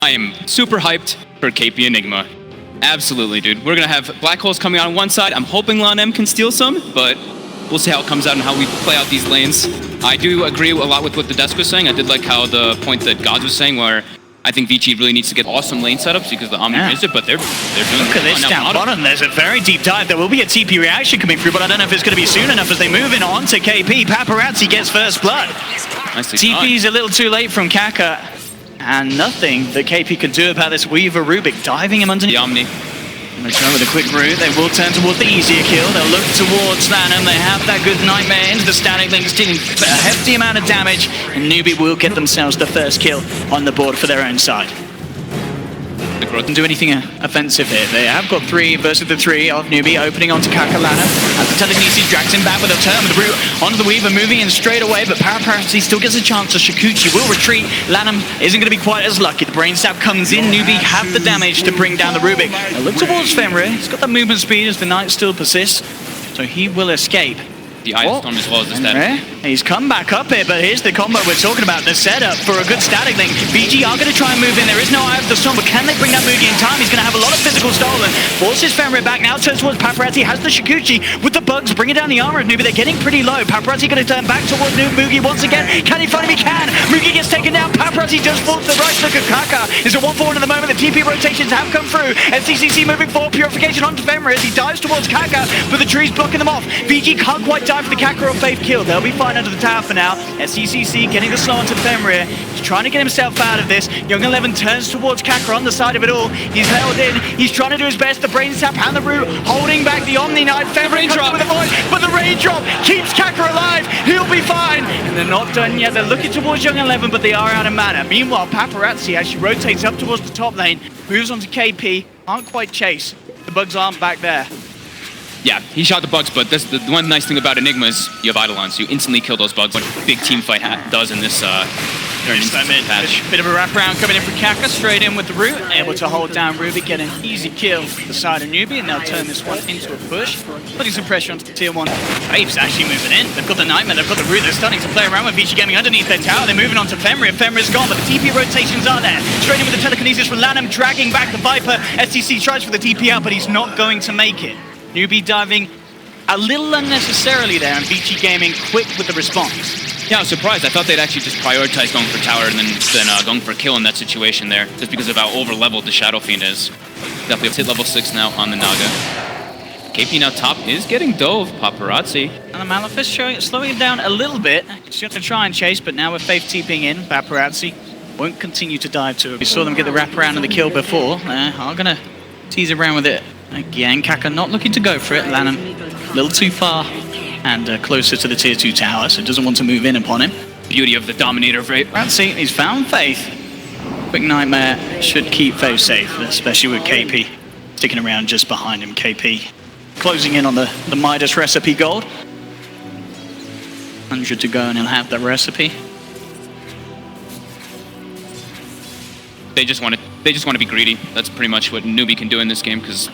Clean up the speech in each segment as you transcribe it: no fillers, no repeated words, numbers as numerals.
I am super hyped for KP Enigma. Absolutely, dude. We're gonna have black holes coming out on one side. I'm hoping LonM can steal some, but we'll see how it comes out and how we play out these lanes. I do agree a lot with what the desk was saying. I did like how the point that Gods was saying, where I think VG really needs to get awesome lane setups because the Omni missed it, but they're doing Look at this down bottom. There's a very deep dive. There will be a TP reaction coming through, but I don't know if it's going to be soon enough as they move in on to KP. Paparazzi gets first blood. TP's a little too late from Kaka, and nothing that KP could do about this Weaver Rubik diving him underneath. The Omni. I'm going to try with a quick route. They will turn towards the easier kill. They'll look towards LonM. They have that good nightmare into the static links, dealing a hefty amount of damage, and Newbee will get themselves the first kill on the board for their own side. Didn't do anything offensive here. They have got 3 versus the 3 of Newbee, opening onto Kaka LonM. As the telekinesis drags him back with a turn with the route onto the Weaver, moving in straight away, but Paparazzi still gets a chance. So Shikuchi will retreat. LonM isn't going to be quite as lucky. The brain stab comes in. Newbee have the damage to bring down the Rubik. Now look towards Fenrir. He's got that movement speed as the Knight still persists, so he will escape. The Ice Storm as well as the static. He's come back up here, but here's the combo we're talking about. The setup for a good static link. VG are going to try and move in. There is no Eye of the Storm, but can they bring that Mugi in time? He's going to have a lot of physical stolen. Forces Fenrir back now, turns towards Paparazzi, has the Shikuchi with the bugs, bringing down the armor of Newbee. They're getting pretty low. Paparazzi going to turn back towards Mugi once again. Can he find him? He can. Mugi gets taken down. Paparazzi just falls to the right. Look at Kaka. Is a 1-4-1 at the moment. The TP rotations have come through. SCCC moving forward. Purification onto Fenrir as he dives towards Kaka, but the tree's blocking them off. VG can't quite dive for the Kaka or Faith kill. They'll be fine under the tower for now. SCCC getting the slow onto Fenrir. He's trying to get himself out of this. Young 11 turns towards Kaka on the side of it all. He's held in. He's trying to do his best. The brain tap and the root holding back the Omni Knight. Fenrir comes with a voice, but the raindrop keeps Kaka alive. He'll be fine. And they're not done yet. They're looking towards Young 11, but they are out of mana. Meanwhile, Paparazzi, as she rotates up towards the top lane, moves on to KP. Can't quite chase. The bugs aren't back there. Yeah, he shot the bugs, but that's the one nice thing about Enigma is you have Eidolon, so you instantly kill those bugs. What a big team fight does in this patch. Bit of a wraparound coming in from Kaka, straight in with the root, able to hold down Rubik, get an easy kill to the side of Newbee, and they'll turn this one into a push, putting some pressure onto the tier 1. Waves actually moving in. They've got the Nightmare, they've got the root, they're starting to play around with VG Gaming underneath their tower. They're moving on to Fenrir. Fenrir's gone, but the TP rotations are there. Straight in with the telekinesis from LonM, dragging back the Viper. SCC tries for the TP out, but he's not going to make it. Newbee diving a little unnecessarily there, and VG Gaming quick with the response. Yeah, I was surprised. I thought they'd actually just prioritize going for tower and then going for kill in that situation there, just because of how over-leveled the Shadow Fiend is. Definitely hit level 6 now on the Naga. KP now top is getting dove. Paparazzi. And the Malefice slowing him down a little bit. He's going to try and chase, but now with Faith TPing in, Paparazzi won't continue to dive to it. We saw them get the wraparound and the kill before. Are going to tease around with it again. Kaka not looking to go for it. LonM a little too far and closer to the tier 2 tower, so doesn't want to move in upon him. Beauty of the Dominator, right? Paparazzi, he's found Faith. Quick Nightmare should keep Faith safe, especially with KP sticking around just behind him. KP closing in on the Midas recipe gold. 100 to go and he'll have the recipe. They just want to be greedy. That's pretty much what Newbee can do in this game, because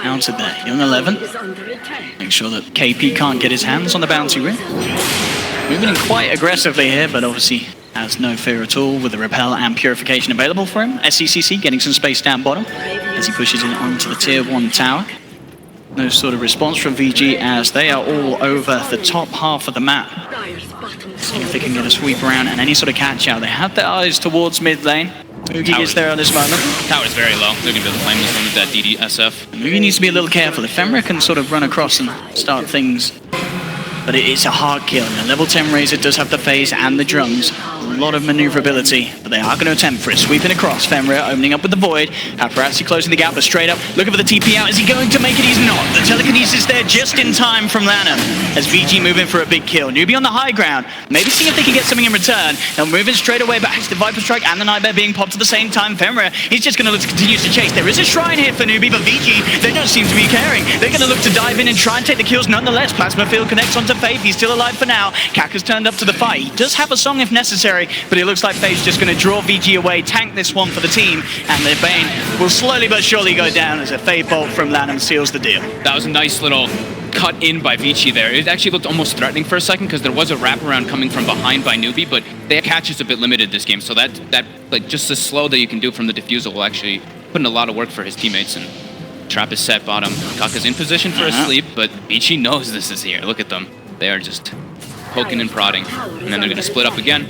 out to there, Young 11. Make sure that KP can't get his hands on the bounty ring. Moving in quite aggressively here, but obviously has no fear at all with the repel and purification available for him. SCCC getting some space down bottom as he pushes in onto the tier 1 tower. No sort of response from VG as they are all over the top half of the map. See if they can get a sweep around and any sort of catch out. They have their eyes towards mid lane. Mugi is there at this moment. Tower's very low. They're going to be able to flame this one with that DDSF. Mugi needs to be a little careful. If Fenrir can sort of run across and start things, but it's a hard kill. And the level 10 Razor does have the phase and the drums. A lot of maneuverability, but they are going to attempt for it. Sweeping across, Fenrir opening up with the Void. Paparazzi closing the gap, but straight up, looking for the TP out. Is he going to make it? He's not. The telekinesis there just in time from LonM as VG moving for a big kill. Newbee on the high ground, maybe seeing if they can get something in return. They're moving straight away back to the Viper Strike and the Nightmare being popped at the same time. Fenrir, he's just going to look to continue to chase. There is a shrine here for Newbee, but VG, they don't seem to be caring. They're going to look to dive in and try and take the kills nonetheless. Plasma Field connects onto Faith. He's still alive for now. Kaka's turned up to the fight. He does have a song if necessary, but it looks like Faith's just going to draw VG away, tank this one for the team, and their Bane will slowly but surely go down as a Fade Bolt from LonM seals the deal. That was a nice little cut in by Vici there. It actually looked almost threatening for a second because there was a wraparound coming from behind by Newbee, but their catch is a bit limited this game. So that like just the slow that you can do from the defusal will actually put in a lot of work for his teammates. And trap is set bottom. Kaka's in position for a sleep, but Vici knows this is here. Look at them. They are just poking and prodding. And then they're going to split up again.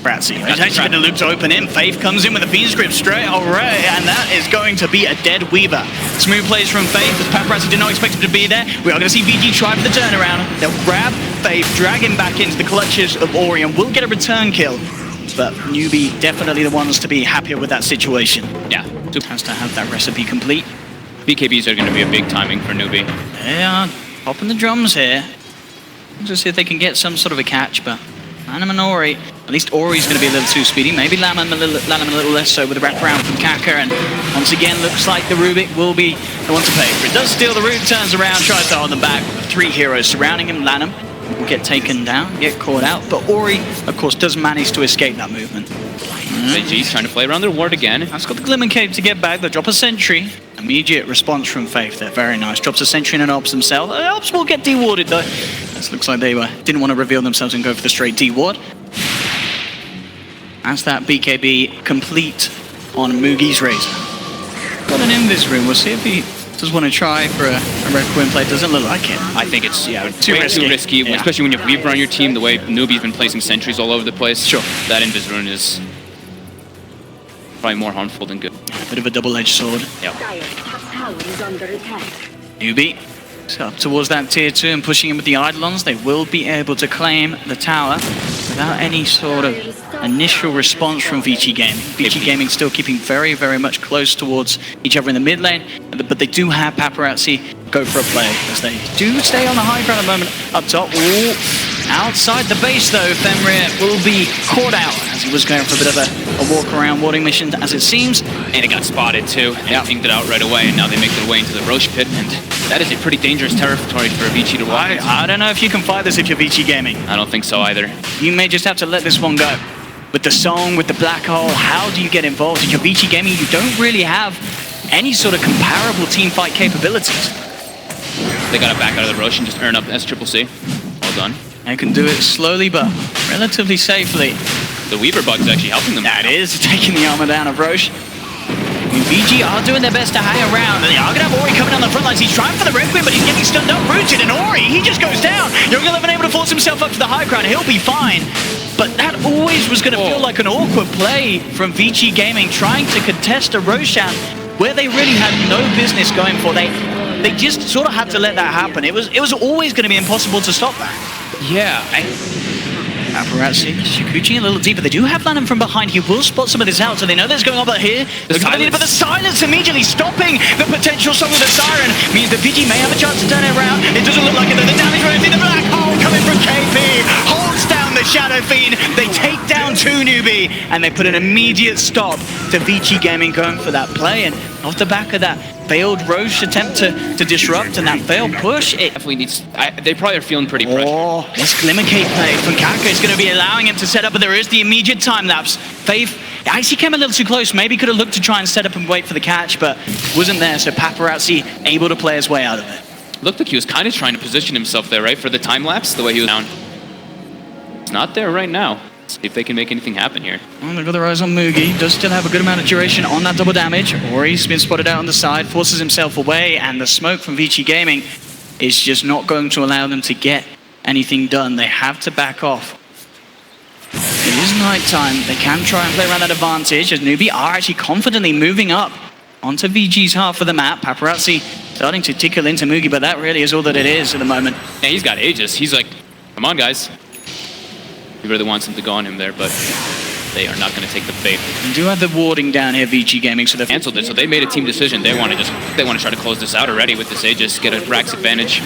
Bratzy, he's actually going to loop to open in. Faith comes in with a Fiend's Grip straight away, and that is going to be a dead Weaver. Smooth plays from Faith, as Paparazzi did not expect him to be there. We are going to see VG try for the turnaround. They'll grab Faith, drag him back into the clutches of Ori, and will get a return kill. But Newbee definitely the ones to be happier with that situation. Yeah. Has to have that recipe complete. BKBs are going to be a big timing for Newbee. They are popping the drums here. Just see if they can get some sort of a catch, but Lanham and Ori, at least Ori's going to be a little too speedy. Maybe Lanham a little less so with the wraparound from Kaka. And once again, looks like the Rubik will be the one to pay for it. Does steal the root, turns around, tries to hold them back. 3 heroes surrounding him. Lanham will get taken down, get caught out. But Ori, of course, does manage to escape that movement. G's trying to play around their ward again. That's got the Glimmer Cape to get back. They drop a sentry. Immediate response from Faith there. Very nice. Drops a sentry and an Ops themselves. Ops will get dewarded though. This looks like they didn't want to reveal themselves and go for the straight deward. That's that BKB complete on Mugi's Razor. Got an invis room. We'll see if he does want to try for a Requiem play. Doesn't look like it. I think it's too risky, Yeah. especially when you have Weaver on your team, the way Newbee's been placing sentries all over the place. Sure. That invis rune is probably more harmful than good. A bit of a double-edged sword. Yep. Newbee. So up towards that tier 2 and pushing in with the Eidolons, they will be able to claim the tower without any sort of initial response from Vici Gaming. Vici Gaming still keeping very, very much close towards each other in the mid lane, but they do have Paparazzi go for a play, as they do stay on the high ground at the moment. Up top, ooh, outside the base though, Fenrir will be caught out as he was going for a bit of a walk around warding mission, as it seems. And it got spotted too, and pinged it out right away, and now they make their way into the Roche pit, and that is a pretty dangerous territory for Vici to walk into. I don't know if you can fight this if you're Vici Gaming. I don't think so either. You may just have to let this one go. With the song, with the black hole, how do you get involved? If you're Vici Gaming, you don't really have any sort of comparable team fight capabilities. They gotta back out of the Roche and just earn up SCCC. Well done. They can do it slowly, but relatively safely. The Weaver bug is actually helping them. That is taking the armor down of Roche. VG are doing their best to hang around. They are going to have Ori coming down the front lines. He's trying for the Requiem, but he's getting stunned up, rooted, and Ori, he just goes down. Young11 able to force himself up to the high ground. He'll be fine. But that always was going to feel like an awkward play from Vici Gaming, trying to contest a Roshan where they really had no business going for. They just sort of had to let that happen. It was always going to be impossible to stop that. Yeah, Paparazzi, Shikuchi a little deeper. They do have Lanham from behind. He will spot some of this out, so they know there's going on. But here, but the silence immediately stopping the potential song with the siren means that VG may have a chance to turn it around. It doesn't look like it though. The damage runs in the black hole coming from KP. Holds down the Shadow Fiend. They take down 2 Newbee, and they put an immediate stop to VG Gaming going for that play. And off the back of that failed Roche attempt to disrupt and that failed push, it definitely needs. They probably are feeling pretty pressured. Oh, this Glimmer Cape play from Kaka is going to be allowing him to set up, but there is the immediate time lapse. Faith actually came a little too close. Maybe could have looked to try and set up and wait for the catch, but wasn't there. So Paparazzi able to play his way out of it. Looked like he was kind of trying to position himself there, right, for the time lapse, the way he was down. It's not there right now. See if they can make anything happen here. Well, they've got their eyes on Mugi. Does still have a good amount of duration on that double damage. Ori's been spotted out on the side, forces himself away, and the smoke from Vici Gaming is just not going to allow them to get anything done. They have to back off. It is nighttime. They can try and play around that advantage, as Newbee are actually confidently moving up onto VG's half of the map. Paparazzi starting to tickle into Mugi, but that really is all that it is at the moment. Yeah, he's got Aegis. He's like, come on, guys. He really wants him to go on him there, but they are not going to take the bait. They do have the warding down here, VG Gaming, so they've canceled it. So they made a team decision. They want to try to close this out already with this Aegis, get a Rax advantage.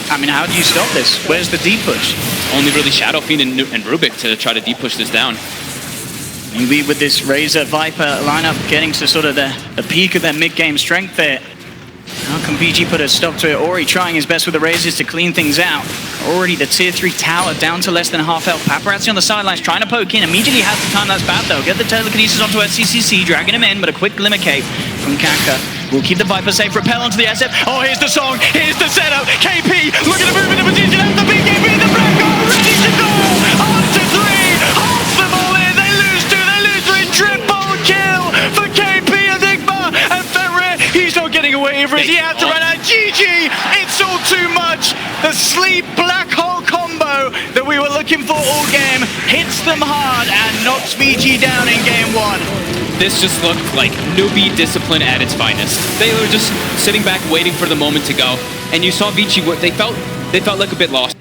I mean, how do you stop this? Where's the deep push? Only really Shadow Fiend and Rubik to try to deep push this down. Newbee with this Razor Viper lineup getting to sort of the peak of their mid-game strength there. How can VG put a stop to it? Ori trying his best with the Razors to clean things out. Already the tier 3 tower down to less than half health. Paparazzi on the sidelines trying to poke in. Immediately has the time that's bad though. Get the telekinesis onto SCCC, dragging him in, but a quick Glimmer Cape from Kaka We'll keep the Viper safe, repel onto the SF. Oh, here's the song, here's the setup. KP, look at the movement of position out the BKB, the Black Hole ready to go. On to 3, holds them all in. They lose 2, they lose 3. Triple kill for KP Enigma. And Fenrir, he's not getting away for it. He had to run out. GG, it's all too much. The sleep Black Hole combo that we were looking for all game hits them hard and knocks VG down in game 1. This just looked like Newbee discipline at its finest. They were just sitting back waiting for the moment to go. And you saw VG, they felt like a bit lost.